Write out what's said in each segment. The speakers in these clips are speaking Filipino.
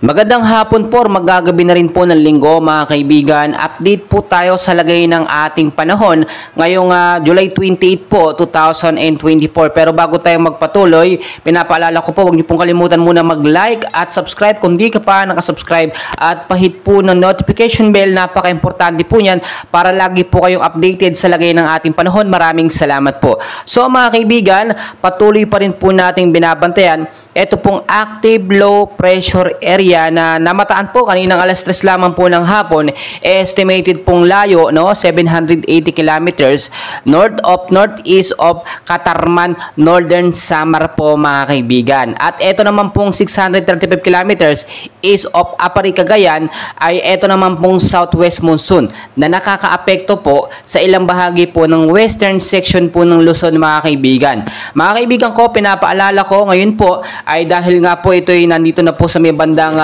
Magandang hapon po, magagabi na rin po ng linggo mga kaibigan. Update po tayo sa lagay ng ating panahon ngayong July 28 po, 2024. Pero bago tayo magpatuloy, pinapaalala ko po, huwag niyo pong kalimutan muna mag-like at subscribe kung di ka pa nakasubscribe at pahit po ng notification bell. Napaka-importante po niyan para lagi po kayong updated sa lagay ng ating panahon. Maraming salamat po. So mga kaibigan, patuloy pa rin po nating binabantayan ito pong active low pressure area na namataan po kaninang alas 3 lamang po ng hapon. Estimated pong layo, no, 780 kilometers northeast of Katarman, Northern Samar po mga kaibigan. At ito naman pong 635 kilometers east of Apari, Cagayan ay ito naman pong southwest monsoon na nakakaapekto po sa ilang bahagi po ng western section po ng Luzon mga kaibigan. Mga kaibigan ko, pinapaalala ko ngayon po ay dahil nga po ito ay nandito na po sa may bandang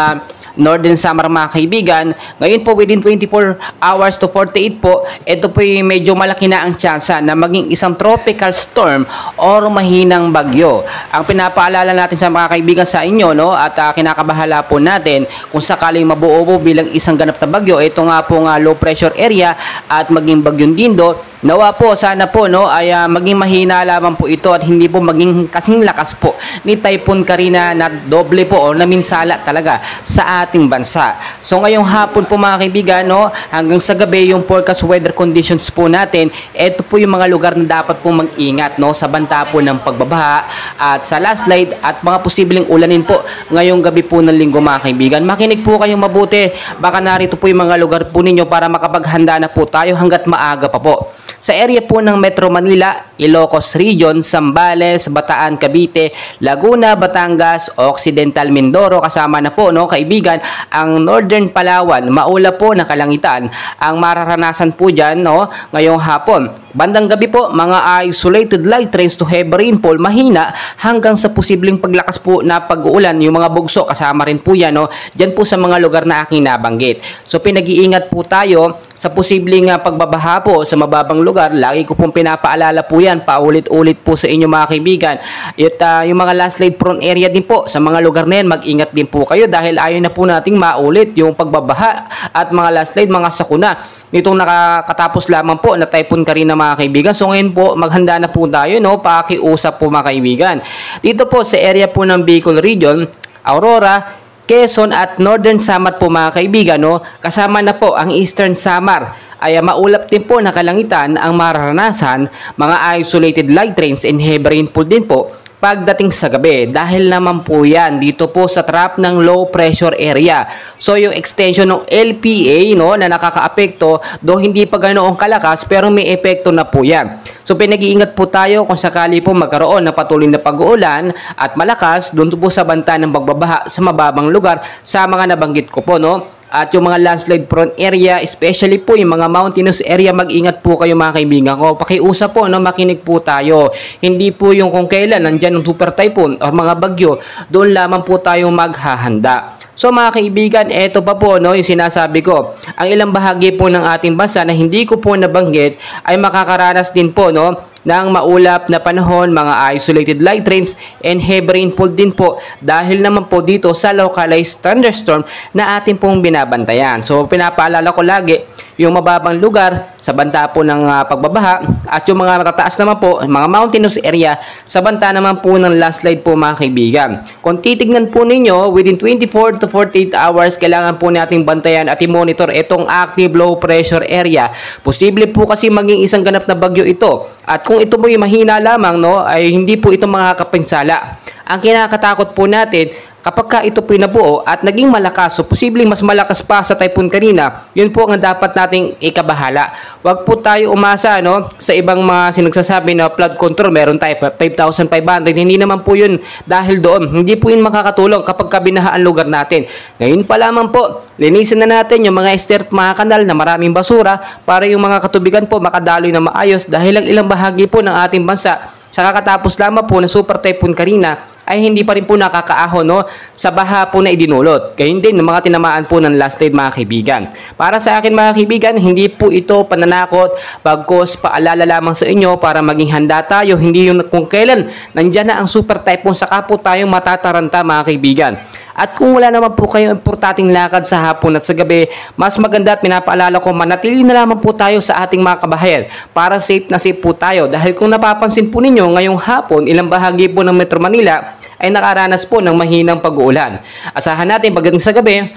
Northern Samar mga kaibigan. Ngayon po within 24 hours to 48 po, ito po ay medyo malaki na ang tsansa na maging isang tropical storm or mahinang bagyo. Ang pinapaalala natin sa mga kaibigan sa inyo, no, at kinakabahala po natin kung sakaling mabuo po bilang isang ganap na bagyo, ito nga po low pressure area at maging bagyong Dindo. Nawa po, sana po, no, ay maging mahina lamang po ito at hindi po maging kasing lakas po ni Typhoon Carina na doble po o naminsala talaga sa ating bansa. So ngayong hapon po mga kaibigan, no, hanggang sa gabi yung forecast weather conditions po natin, ito po yung mga lugar na dapat po mag-ingat, no, sa banta po ng pagbabaha at sa landslide at mga posibleng ulanin po ngayong gabi po ng linggo mga kaibigan. Makinig po kayong mabuti, baka narito po yung mga lugar po ninyo para makapaghanda na po tayo hanggat maaga pa po. Sa area po ng Metro Manila, Ilocos Region, Zambales, Bataan, Cavite, Laguna, Batangas, Occidental Mindoro, kasama na po, no, kaibigan, ang Northern Palawan, maula po na kalangitan ang mararanasan po dyan, no, ngayong hapon. Bandang gabi po, mga isolated light rains to heavy rainfall, mahina hanggang sa posibleng paglakas po na pag-uulan, yung mga bugso, kasama rin po yan, no, dyan po sa mga lugar na aking nabanggit. So pinag-iingat po tayo sa posibleng pagbabaha po sa mababang lugar. Lagi ko pong pinapaalala po yan, paulit-ulit po sa inyo mga kaibigan. At yung mga landslide prone area din po, sa mga lugar na yan, mag-ingat din po kayo dahil ayaw na po nating maulit yung pagbabaha at mga landslide, mga sakuna nitong nakakatapos lamang po na Typhoon Carina mga kaibigan. So ngayon po, maghanda na po tayo, no, pakiusap po mga kaibigan. Dito po sa area po ng Bicol Region, Aurora, Quezon at Northern Samar po mga kaibigan, no, kasama na po ang Eastern Samar ay maulap din po na kalangitan ang mararanasan, mga isolated light rains and heavy rainfall din po pagdating sa gabi dahil naman po yan dito po sa trap ng low pressure area. So yung extension ng LPA, no, na nakakaapekto, do hindi pa ganoong kalakas pero may epekto na po yan. So pinag-iingat po tayo kung sakali po magkaroon ng patuloy na pag-uulan at malakas doon po sa banta ng pagbabaha sa mababang lugar sa mga nabanggit ko po, no. At yung mga landslide prone area, especially po yung mga mountainous area, mag-ingat po kayo mga kaibigan ko. Pakiusap po, no, makinig po tayo. Hindi po yung kung kailan nandyan ng super typhoon o mga bagyo, doon lamang po tayo maghahanda. So mga kaibigan, eto pa po, no, yung sinasabi ko. Ang ilang bahagi po ng ating bansa na hindi ko po nabanggit ay makakaranas din po, no, ng maulap na panahon, mga isolated light rains and heavy rainfall din po dahil naman po dito sa localized thunderstorm na ating pong binabantayan. So pinapaalala ko lagi yung mababang lugar sa banta po ng pagbabaha at yung mga matataas naman po, mga mountainous area sa banta naman po ng landslide po mga kaibigan. Kung titignan po ninyo, within 24 to 48 hours, kailangan po nating bantayan at i-monitor itong active low pressure area. Posible po kasi maging isang ganap na bagyo ito. At kung ito mo yung mahina lamang, no, ay hindi po ito makakapinsala. Ang kinakatakot po natin, kapag ka ito po nabuo at naging malakas, so posibleng mas malakas pa sa Typhoon Carina, yun po ang dapat nating ikabahala. Huwag po tayo umasa, no, sa ibang mga sinagsasabi na flood control, meron tayo 5,500. Hindi naman po yun dahil doon. Hindi po yun makakatulong kapag kabinaha ang lugar natin. Ngayon pa lamang po, linisin na natin yung mga estert, mga kanal na maraming basura para yung mga katubigan po makadaloy na maayos dahil ang ilang bahagi po ng ating bansa sa kakatapos lamang po ng Super Typhoon Carina ay hindi pa rin po nakakaahon, no, sa baha po na idinulot. Gayun din ng mga tinamaan po ng landslide mga kaibigan. Para sa akin mga kaibigan, hindi po ito pananakot, bagkus paalala lamang sa inyo para maging handa tayo. Hindi yung kung kailan nandyan na ang super typhoon saka po tayong matataranta mga kaibigan. At kung wala naman po kayong importanteng lakad sa hapon at sa gabi, mas maganda at pinapaalala ko manatili na lamang po tayo sa ating mga kabahayan para safe na safe po tayo. Dahil kung napapansin po ninyo ngayong hapon, ilang bahagi po ng Metro Manila ay nakaranas po ng mahinang pag-uulan. Asahan natin pagdating sa gabi,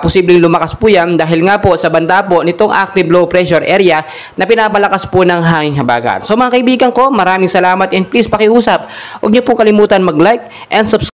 posibleng lumakas po yan dahil nga po sa banda po nitong active low pressure area na pinapalakas po ng hanging habagat. So mga kaibigan ko, maraming salamat and please pakiusap. Huwag niyo po kalimutan mag-like and subscribe